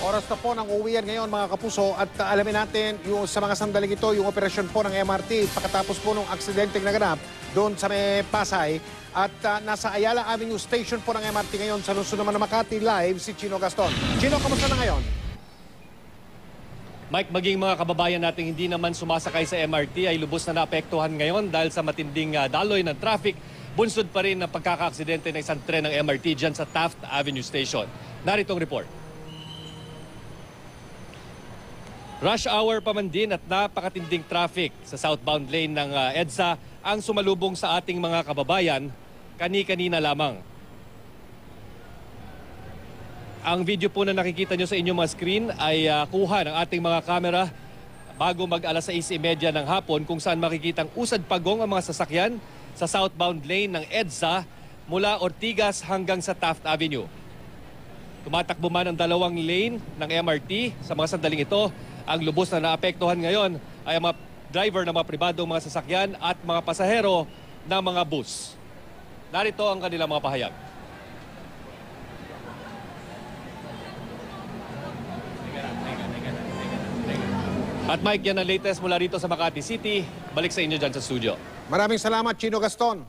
Oras na po ng uwian ngayon mga kapuso at alamin natin yung sa mga sandaling ito, yung operasyon po ng MRT pagkatapos po ng aksidenteng naganap doon sa may Pasay at nasa Ayala Avenue Station po ng MRT ngayon sa lungsod naman ng Makati. Live si Chino Gaston. Chino, kamusta na ngayon? Mike, maging mga kababayan natin hindi naman sumasakay sa MRT ay lubos na naapektuhan ngayon dahil sa matinding daloy ng traffic. Bunsod pa rin ang pagkakaaksidente ng isang tren ng MRT dyan sa Taft Avenue Station. Narito ang report. Rush hour pa man din at napakatinding traffic sa southbound lane ng EDSA ang sumalubong sa ating mga kababayan kani-kanina lamang. Ang video po na nakikita nyo sa inyong mga screen ay kuha ng ating mga kamera bago mag-alas 6:30 ng hapon kung saan makikitang usad pagong ang mga sasakyan sa southbound lane ng EDSA mula Ortigas hanggang sa Taft Avenue. Tumatakbo man ang dalawang lane ng MRT sa mga sandaling ito. Ang lubos na naapektuhan ngayon ay ang mga driver ng mga pribadong mga sasakyan at mga pasahero ng mga bus. Narito ang kanilang mga pahayag. At Mike, yan ang latest mula rito sa Makati City. Balik sa inyo dyan sa studio. Maraming salamat, Chino Gaston.